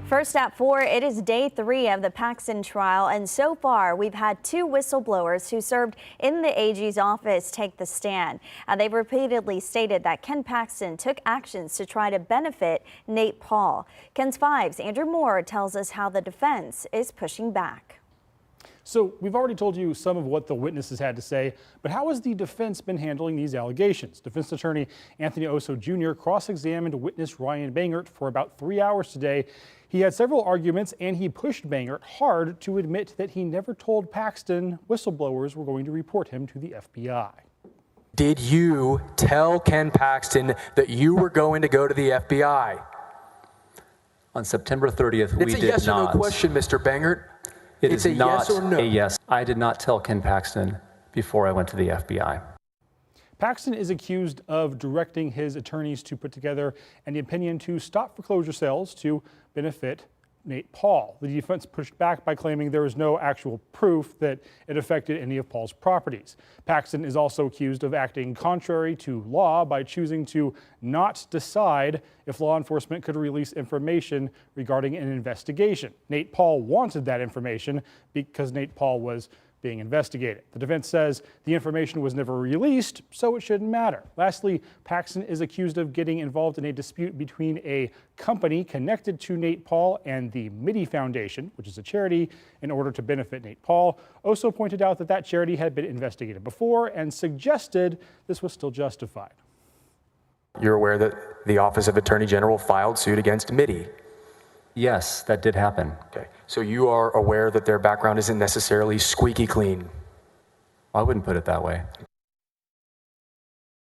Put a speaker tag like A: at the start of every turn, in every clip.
A: First at 4, it is day 3 of the Paxton trial, and so far we've had 2 whistleblowers who served in the AG's office take the stand. They've repeatedly stated that Ken Paxton took actions to try to benefit Nate Paul. KENS 5's Andrew Moore tells us how the defense is pushing back.
B: So we've already told you some of what the witnesses had to say, but how has the defense been handling these allegations? Defense attorney Anthony Oso Jr. cross-examined witness Ryan Bangert for about 3 hours today. He had several arguments and he pushed Bangert hard to admit that he never told Paxton whistleblowers were going to report him to the FBI.
C: Did you tell Ken Paxton that you were going to go to the FBI?
D: On September 30th, we did not.
C: It's a yes or no question, Mr. Bangert.
D: It's
C: a
D: not
C: yes or no.
D: a yes. I did not tell Ken Paxton before I went to the FBI.
B: Paxton is accused of directing his attorneys to put together an opinion to stop foreclosure sales to benefit Nate Paul. The defense pushed back by claiming there is no actual proof that it affected any of Paul's properties. Paxton is also accused of acting contrary to law by choosing to not decide if law enforcement could release information regarding an investigation. Nate Paul wanted that information because Nate Paul was being investigated. The defense says the information was never released, so it shouldn't matter. Lastly, Paxton is accused of getting involved in a dispute between a company connected to Nate Paul and the Mitty Foundation, which is a charity, in order to benefit Nate Paul. Oso pointed out that that charity had been investigated before and suggested this was still justified.
C: You're aware that the Office of Attorney General filed suit against Mitty?
D: Yes, that did happen.
C: Okay, so you are aware that their background isn't necessarily squeaky clean?
D: I wouldn't put it that way.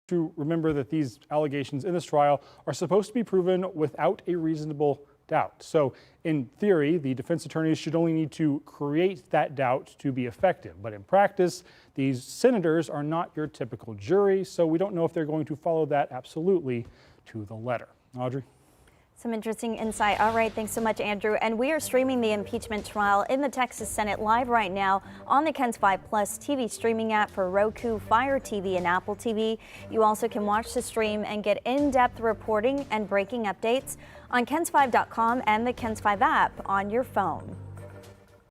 B: To remember that these allegations in this trial are supposed to be proven without a reasonable doubt. So in theory, the defense attorneys should only need to create that doubt to be effective. But in practice, these senators are not your typical jury, so we don't know if they're going to follow that absolutely to the letter. Audrey?
A: Some interesting insight. All right, thanks so much, Andrew. And we are streaming the impeachment trial in the Texas Senate live right now on the KENS 5 Plus TV streaming app for Roku, Fire TV, and Apple TV. You also can watch the stream and get in-depth reporting and breaking updates on KENS5.com and the KENS 5 app on your phone.